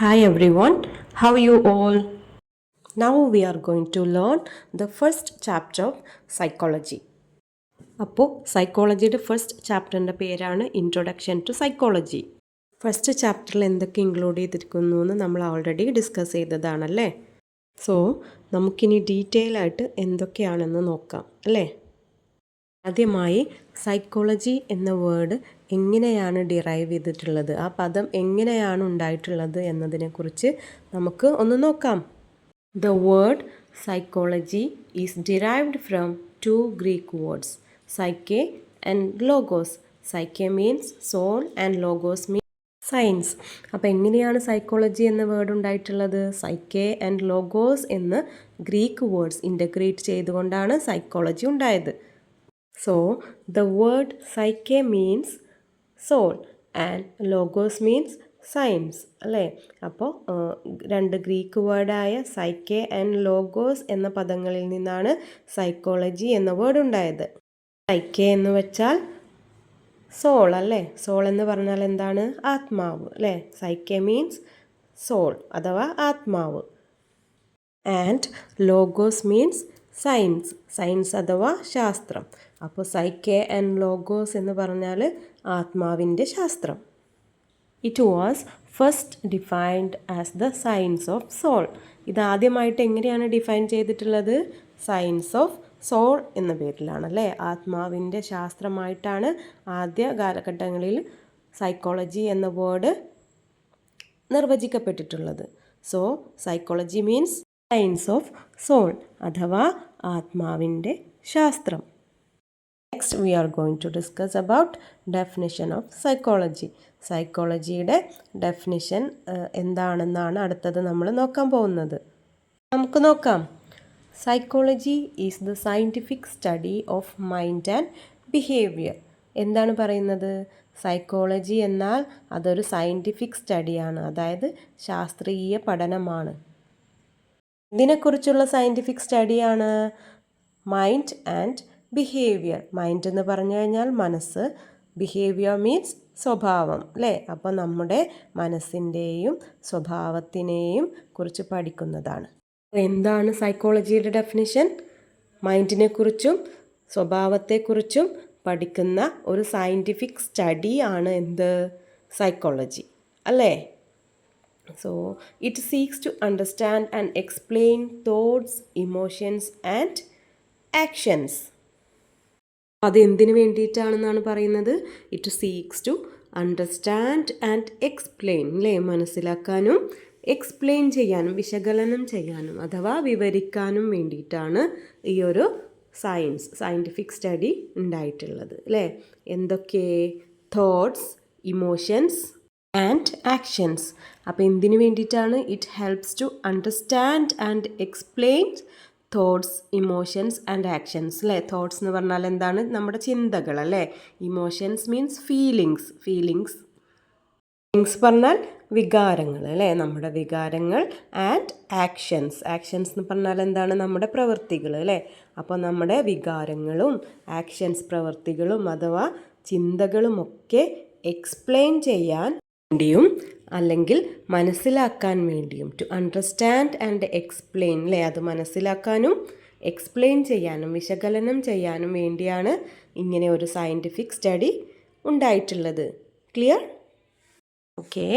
Hi everyone, how are you all? Now we are going to learn the first chapter of psychology. അപ്പോൾ സൈക്കോളജിയുടെ first ചാപ്റ്ററിൻ്റെ പേരാണ് introduction to psychology. First ചാപ്റ്ററിൽ എന്തൊക്കെ include ചെയ്തിരിക്കുന്നു എന്ന് നമ്മൾ ഓൾറെഡി ഡിസ്കസ് ചെയ്തതാണല്ലേ. സോ നമുക്കിനി ഡീറ്റെയിൽ ആയിട്ട് എന്തൊക്കെയാണെന്ന് നോക്കാം അല്ലേ. ആദ്യമായി സൈക്കോളജി എന്ന വേർഡ് എങ്ങനെയാണ് ഡിറൈവ് ചെയ്തിട്ടുള്ളത്, ആ പദം എങ്ങനെയാണ് ഉണ്ടായിട്ടുള്ളത് എന്നതിനെക്കുറിച്ച് നമുക്ക് ഒന്ന് നോക്കാം. The word psychology is derived from two Greek words, psyche and logos. Psyche means soul and logos means science. അപ്പോൾ എങ്ങനെയാണ് സൈക്കോളജി എന്ന വേർഡ് ഉണ്ടായിട്ടുള്ളത്? സൈക്കെ ആൻഡ് ലോഗോസ് എന്ന് ഗ്രീക്ക് വേർഡ്സ് ഇൻ്റഗ്രേറ്റ് ചെയ്തുകൊണ്ടാണ് സൈക്കോളജി ഉണ്ടായത്. So, the word psyche means soul and logos means science അല്ലേ. അപ്പോൾ രണ്ട് ഗ്രീക്ക് വേർഡായ സൈക്കെ ആൻഡ് ലോഗോസ് എന്ന പദങ്ങളിൽ നിന്നാണ് സൈക്കോളജി എന്ന വേർഡ് ഉണ്ടായത്. സൈക്കെ എന്ന് വെച്ചാൽ സോൾ അല്ലേ. സോൾ എന്ന് പറഞ്ഞാൽ എന്താണ്? ആത്മാവ് അല്ലേ. സൈക്കെ മീൻസ് സോൾ അഥവാ ആത്മാവ്. And logos means science, science അഥവാ ശാസ്ത്രം. അപ്പോൾ സൈക്കെ ആൻഡ് ലോഗോസ് എന്ന് പറഞ്ഞാൽ ആത്മാവിൻ്റെ ശാസ്ത്രം. It was first defined as the science of soul. ഇതാദ്യമായിട്ട് എങ്ങനെയാണ് ഡിഫൈൻ ചെയ്തിട്ടുള്ളത്? സയൻസ് ഓഫ് സോൾ എന്ന പേരിലാണല്ലേ. ആത്മാവിൻ്റെ ശാസ്ത്രമായിട്ടാണ് ആദ്യ കാലഘട്ടങ്ങളിൽ സൈക്കോളജി എന്ന വേർഡ് നിർവചിക്കപ്പെട്ടിട്ടുള്ളത്. So psychology means science of soul അഥവാ ആത്മാവിൻ്റെ ശാസ്ത്രം. Next we are going to discuss about definition of psychology. സൈക്കോളജിയുടെ ഡെഫിനിഷൻ എന്താണെന്നാണ് അടുത്തത് നമ്മൾ നോക്കാൻ പോകുന്നത്. നമുക്ക് നോക്കാം. Psychology is the scientific study of mind and behaviour. എന്താണ് പറയുന്നത്? സൈക്കോളജി എന്നാൽ അതൊരു സയൻറ്റിഫിക് സ്റ്റഡിയാണ്, അതായത് ശാസ്ത്രീയ പഠനമാണ്. ഇതിനെക്കുറിച്ചുള്ള സയൻറ്റിഫിക് സ്റ്റഡിയാണ് മൈൻഡ് ആൻഡ് ബിഹേവിയർ. മൈൻഡ് എന്ന് പറഞ്ഞു കഴിഞ്ഞാൽ മനസ്സ്, ബിഹേവിയർ മീൻസ് സ്വഭാവം അല്ലേ. അപ്പോൾ നമ്മുടെ മനസ്സിൻ്റെയും സ്വഭാവത്തിനെയും കുറിച്ച് പഠിക്കുന്നതാണ്. എന്താണ് സൈക്കോളജിയുടെ ഡെഫിനിഷൻ? മൈൻഡിനെക്കുറിച്ചും സ്വഭാവത്തെക്കുറിച്ചും പഠിക്കുന്ന ഒരു സയൻറ്റിഫിക് സ്റ്റഡി ആണ് എന്ത്? സൈക്കോളജി അല്ലേ. So, it seeks to understand and explain thoughts, emotions and actions. അത് എന്തിനു വേണ്ടിയിട്ടാണെന്നാണ് പറയുന്നത്? It seeks to understand and explain അല്ലേ. മനസ്സിലാക്കാനും എക്സ്പ്ലെയിൻ ചെയ്യാനും വിശകലനം ചെയ്യാനും അഥവാ വിവരിക്കാനും വേണ്ടിയിട്ടാണ് ഈ ഒരു സയൻറ്റിഫിക് സ്റ്റഡി ഉണ്ടായിട്ടുള്ളത് അല്ലേ. എന്തൊക്കെ? Thoughts, emotions and actions. അപ്പോൾ എന്തിനു വേണ്ടിയിട്ടാണ്? It helps to understand and explain thoughts, emotions and actions അല്ലേ. തോട്ട്സ് എന്ന് പറഞ്ഞാൽ എന്താണ്? നമ്മുടെ ചിന്തകൾ അല്ലേ. ഇമോഷൻസ് മീൻസ് ഫീലിങ്സ് പറഞ്ഞാൽ വികാരങ്ങൾ അല്ലേ, നമ്മുടെ വികാരങ്ങൾ. ആൻഡ് ആക്ഷൻസ് എന്ന് പറഞ്ഞാൽ എന്താണ്? നമ്മുടെ പ്രവൃത്തികൾ അല്ലേ. അപ്പോൾ നമ്മുടെ വികാരങ്ങളും ആക്ഷൻസ് പ്രവൃത്തികളും അഥവാ ചിന്തകളുമൊക്കെ എക്സ്പ്ലെയിൻ ചെയ്യാൻ വേണ്ടിയും അല്ലെങ്കിൽ മനസ്സിലാക്കാൻ വേണ്ടിയും, ടു അണ്ടർസ്റ്റാൻഡ് ആൻഡ് എക്സ്പ്ലെയിൻ അല്ലേ, അത് മനസ്സിലാക്കാനും എക്സ്പ്ലെയിൻ ചെയ്യാനും വിശകലനം ചെയ്യാനും വേണ്ടിയാണ് ഇങ്ങനെ ഒരു സയൻറ്റിഫിക് സ്റ്റഡി ഉണ്ടായിട്ടുള്ളത്. Clear? Okay,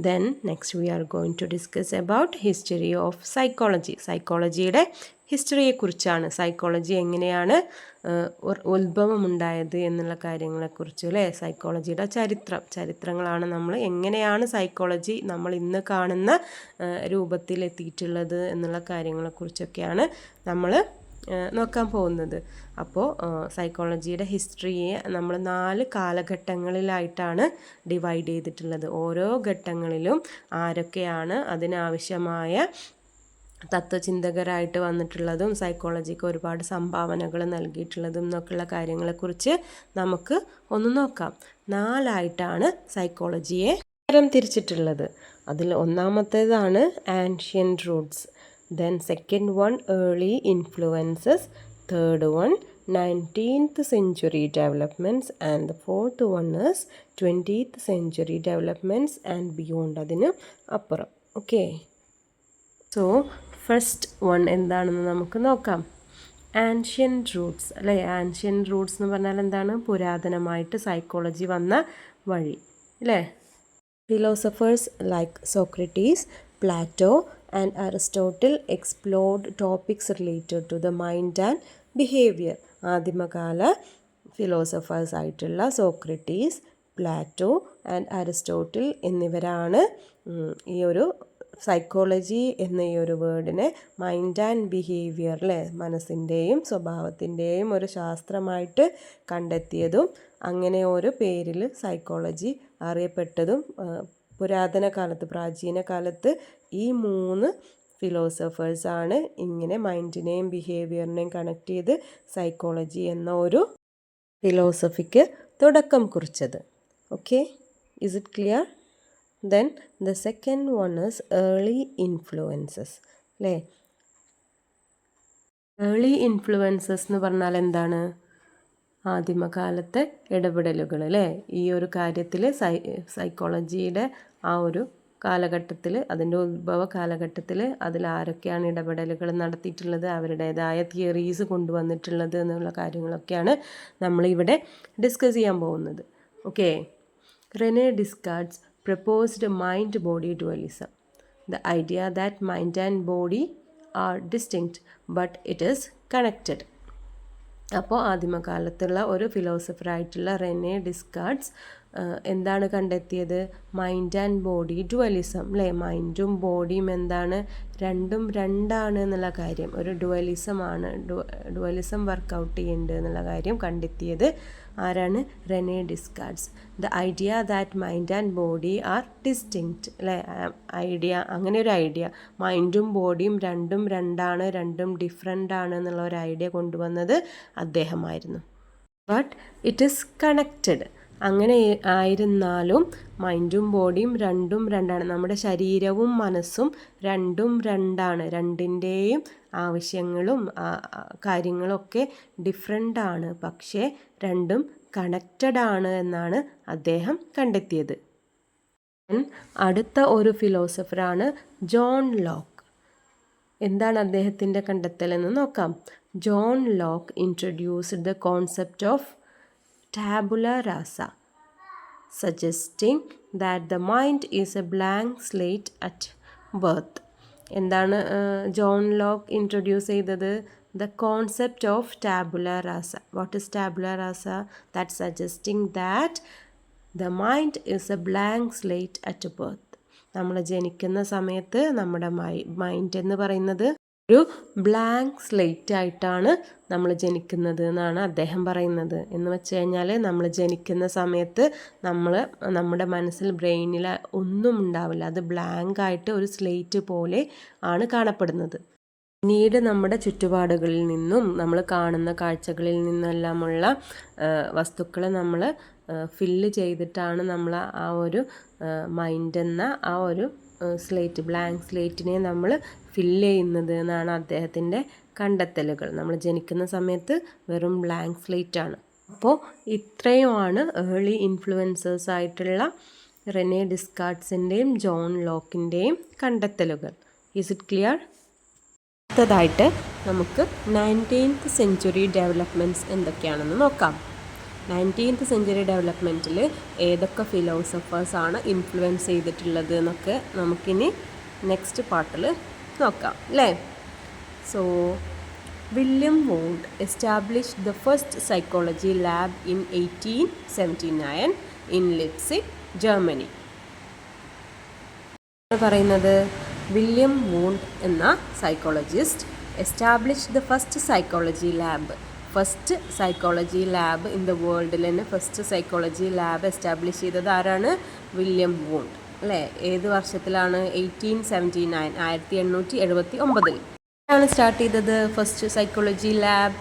then next we are going to discuss about history of psychology. സൈക്കോളജിയുടെ ഹിസ്റ്ററിയെക്കുറിച്ചാണ്. സൈക്കോളജി എങ്ങനെയാണ് ഉത്ഭവമുണ്ടായത് എന്നുള്ള കാര്യങ്ങളെക്കുറിച്ച് അല്ലേ. സൈക്കോളജിയുടെ ചരിത്രങ്ങളാണ് നമ്മൾ എങ്ങനെയാണ് സൈക്കോളജി നമ്മൾ ഇന്ന് കാണുന്ന രൂപത്തിലെത്തിയിട്ടുള്ളത് എന്നുള്ള കാര്യങ്ങളെക്കുറിച്ചൊക്കെയാണ് നമ്മൾ നോക്കാൻ പോകുന്നത്. അപ്പോൾ സൈക്കോളജിയുടെ ഹിസ്റ്ററിയെ നമ്മൾ 4 കാലഘട്ടങ്ങളിലായിട്ടാണ് ഡിവൈഡ് ചെയ്തിട്ടുള്ളത്. ഓരോ ഘട്ടങ്ങളിലും ആരൊക്കെയാണ് അതിനാവശ്യമായ തത്വചിന്തകരായിട്ട് വന്നിട്ടുള്ളതും സൈക്കോളജിക്ക് ഒരുപാട് സംഭാവനകൾ നൽകിയിട്ടുള്ളതും എന്നൊക്കെയുള്ള കാര്യങ്ങളെക്കുറിച്ച് നമുക്ക് ഒന്ന് നോക്കാം. 4ആയിട്ടാണ് സൈക്കോളജിയെ തരംതിരിച്ചിട്ടുള്ളത്. അതിൽ ഒന്നാമത്തേതാണ് ancient roots, then second one early influences, third one 19th century developments, and the fourth one is 20th century developments and beyond. അതിന് അപ്പുറം ഓക്കെ, സോ ഫസ്റ്റ് വൺ എന്താണെന്ന് നമുക്ക് നോക്കാം. ആൻഷ്യൻ്റ് റൂട്ട്സ് അല്ലേ. ആൻഷ്യൻ്റ് റൂട്ട്സ് എന്ന് പറഞ്ഞാൽ എന്താണ്? പുരാതനമായിട്ട് സൈക്കോളജി വന്ന വഴി അല്ലേ. Philosophers like Socrates, Plato, and Aristotle explored topics related to the mind and behavior. ആദിമകാല ഫിലോസഫേഴ്സ് ആയിട്ടുള്ള സോക്രട്ടീസ്, പ്ലാറ്റോ ആൻഡ് അരിസ്റ്റോട്ടിൽ എന്നിവരാണ് ഈ ഒരു സൈക്കോളജി എന്ന ഈ ഒരു വേർഡിനെ മൈൻഡ് ആൻഡ് ബിഹേവിയർ അല്ലേ, മനസ്സിൻ്റെയും സ്വഭാവത്തിൻ്റെയും ഒരു ശാസ്ത്രമായിട്ട് കണ്ടെത്തിയതും അങ്ങനെ ഒരു പേരിൽ സൈക്കോളജി അറിയപ്പെട്ടതും പുരാതന കാലത്ത്, പ്രാചീന കാലത്ത് ഈ 3 ഫിലോസഫേഴ്സാണ് ഇങ്ങനെ മൈൻഡിനെയും ബിഹേവിയറിനെയും കണക്ട് ചെയ്ത് സൈക്കോളജി എന്ന ഒരു ഫിലോസഫിക്ക് തുടക്കം കുറിച്ചത്. Okay, is it clear? Then the second one is early influences അല്ലേ. ഏർലി ഇൻഫ്ലുവൻസസ് എന്ന് പറഞ്ഞാൽ എന്താണ്? ആദിമകാലത്തെ ഇടപെടലുകൾ അല്ലേ. ഈ ഒരു കാര്യത്തിൽ സൈക്കോളജിയുടെ ആ ഒരു കാലഘട്ടത്തിൽ, അതിൻ്റെ ഉത്ഭവ കാലഘട്ടത്തിൽ അതിൽ ആരൊക്കെയാണ് ഇടപെടലുകൾ നടത്തിയിട്ടുള്ളത്, അവരുടേതായ തിയറീസ് കൊണ്ടുവന്നിട്ടുള്ളത് എന്നുള്ള കാര്യങ്ങളൊക്കെയാണ് നമ്മളിവിടെ ഡിസ്കസ് ചെയ്യാൻ പോകുന്നത്. Okay, Rene Descartes proposed mind-body dualism, the idea that mind and body are distinct but it is connected. അപ്പോൾ ആദിമകാലത്തുള്ള ഒരു ഫിലോസഫറായിട്ടുള്ള റെനെ ഡിസ്കാർഡ്സ് എന്താണ് കണ്ടെത്തിയത്? മൈൻഡ് ആൻഡ് ബോഡി ഡുവലിസം അല്ലേ. മൈൻഡും ബോഡിയും എന്താണ്? രണ്ടും രണ്ടാണ് എന്നുള്ള കാര്യം, ഒരു ഡുവലിസം വർക്കൗട്ട് ചെയ്യുന്നുണ്ട് എന്നുള്ള കാര്യം കണ്ടെത്തിയത് ആരാണ്? Rene Descartes. The idea that mind and body are distinct അല്ലേ. അങ്ങനെ ഒരു ഐഡിയ, മൈൻഡും ബോഡിയും രണ്ടും രണ്ടാണ്, രണ്ടും ഡിഫറെൻ്റ് ആണ് എന്നുള്ള ഒരു ഐഡിയ കൊണ്ടുവന്നത് അദ്ദേഹമായിരുന്നു. But it is connected. അങ്ങനെ ആയിരുന്നാലും മൈൻഡും ബോഡിയും രണ്ടും രണ്ടാണ്. നമ്മുടെ ശരീരവും മനസ്സും രണ്ടും രണ്ടാണ്. രണ്ടിൻ്റെയും ആവശ്യങ്ങളും കാര്യങ്ങളൊക്കെ ഡിഫറെൻ്റ് ആണ്, പക്ഷേ രണ്ടും കണക്റ്റഡ് ആണ് എന്നാണ് അദ്ദേഹം കണ്ടെത്തിയത്. അടുത്ത ഒരു ഫിലോസഫറാണ് ജോൺ ലോക്ക്. എന്താണ് അദ്ദേഹത്തിൻ്റെ കണ്ടെത്തലെന്ന് നോക്കാം. John Locke introduced the concept of tabula rasa, suggesting that the mind is a blank slate at birth. എന്താണ് ജോൺ ലോക്ക് ഇൻട്രൊഡ്യൂസ് ചെയ്തത്? The concept of Tabula Raza. What is Tabula Raza? That suggesting that the mind is A blank slate at birth. നമ്മൾ ജനിക്കുന്ന സമയത്ത് നമ്മുടെ mind എന്ന് പറയുന്നത് ഒരു blank slate ആയിട്ടാണ് നമ്മൾ ജനിക്കുന്നത് എന്നാണ് അദ്ദേഹം പറയുന്നത്. എന്ന് വെച്ച് കഴിഞ്ഞാൽ നമ്മൾ ജനിക്കുന്ന സമയത്ത് നമ്മുടെ മനസ്സിൽ, ബ്രെയിനിൽ ഒന്നും ഉണ്ടാവില്ല. അത് ബ്ലാങ്ക് ആയിട്ട് ഒരു സ്ലേറ്റ് പോലെ ആണ് കാണപ്പെടുന്നത്. പിന്നീട് നമ്മുടെ ചുറ്റുപാടുകളിൽ നിന്നും നമ്മൾ കാണുന്ന കാഴ്ചകളിൽ നിന്നെല്ലാമുള്ള വസ്തുക്കളെ നമ്മൾ ഫില്ല് ചെയ്തിട്ടാണ് നമ്മൾ ആ ഒരു മൈൻഡ് എന്ന ആ ഒരു സ്ലേറ്റ്, ബ്ലാങ്ക് സ്ലേറ്റിനെ നമ്മൾ ഫില്ല് ചെയ്യുന്നത് എന്നാണ് അദ്ദേഹത്തിൻ്റെ കണ്ടെത്തലുകൾ. നമ്മൾ ജനിക്കുന്ന സമയത്ത് വെറും ബ്ലാങ്ക് സ്ലേറ്റ് ആണ്. അപ്പോൾ ഇത്രയുമാണ് ഏർലി ഇൻഫ്ലുവൻസേഴ്സ് ആയിട്ടുള്ള റെനെ ഡിസ്കാർഡ്സിൻ്റെയും ജോൺ ലോക്കിൻ്റെയും കണ്ടെത്തലുകൾ. Is it clear? അടുത്തതായിട്ട് നമുക്ക് 19th സെഞ്ച്വറി ഡെവലപ്മെൻറ്റ്സ് എന്തൊക്കെയാണെന്ന് നോക്കാം. 19th സെഞ്ച്വറി ഡെവലപ്മെൻറ്റിൽ ഏതൊക്കെ ഫിലോസഫേഴ്സാണ് ഇൻഫ്ലുവൻസ് ചെയ്തിട്ടുള്ളത് എന്നൊക്കെ നമുക്കിനി നെക്സ്റ്റ് പാർട്ടിൽ നോക്കാം അല്ലേ. So William Wundt established the first psychology lab in 1879 in Leipzig, Germany. പറയുന്നത് വില്യം വോണ്ട് എന്ന psychologist established the first psychology lab. First psychology lab in the വേൾഡിൽ തന്നെ ഫസ്റ്റ് സൈക്കോളജി ലാബ് എസ്റ്റാബ്ലിഷ് ചെയ്തത് ആരാണ്? വില്യം വോണ്ട് അല്ലേ. ഏത് വർഷത്തിലാണ്? 1879, 1879 ആണ് start ചെയ്തത് ഫസ്റ്റ് സൈക്കോളജി ലാബ്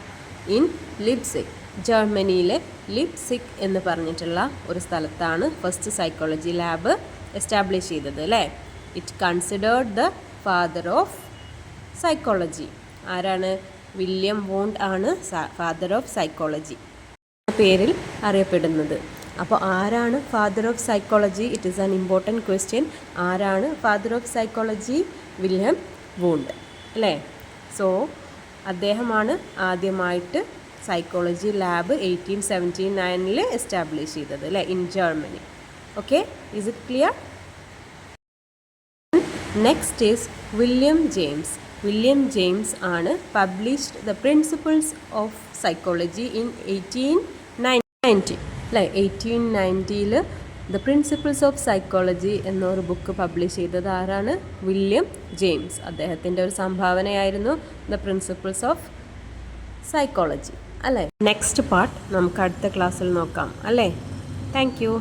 ഇൻ ലിപ്സിക്, ജർമ്മനിയിലെ ലിപ്സിക് എന്ന് പറഞ്ഞിട്ടുള്ള ഒരു സ്ഥലത്താണ് ഫസ്റ്റ് സൈക്കോളജി ലാബ് എസ്റ്റാബ്ലിഷ് ചെയ്തത് അല്ലേ. It considered the father of psychology. ആരാണ്? വില്യം വോണ്ട് ആണ് ഫാദർ ഓഫ് സൈക്കോളജി പേരിൽ അറിയപ്പെടുന്നത്. അപ്പോൾ ആരാണ് father of psychology? It is an important question. ആരാണ് father of psychology? William Wundt അല്ലേ? സോ അദ്ദേഹമാണ് ആദ്യമായിട്ട് സൈക്കോളജി ലാബ് 1879 എസ്റ്റാബ്ലിഷ് ചെയ്തത് അല്ലേ, in Germany. Okay, is it clear? Next is William James. William James ആണ് published the principles of psychology in 1890 അല്ലേ. 1890 the principles of psychology എന്നൊരു book publish ചെയ്തത് ആരാണ്? William James. അദ്ദേഹത്തിൻ്റെ ഒരു സംഭാവനയായിരുന്നു ദ പ്രിൻസിപ്പിൾസ് ഓഫ് സൈക്കോളജി അല്ലേ. നെക്സ്റ്റ് പാർട്ട് നമുക്ക് അടുത്ത ക്ലാസ്സിൽ നോക്കാം അല്ലേ. Thank you.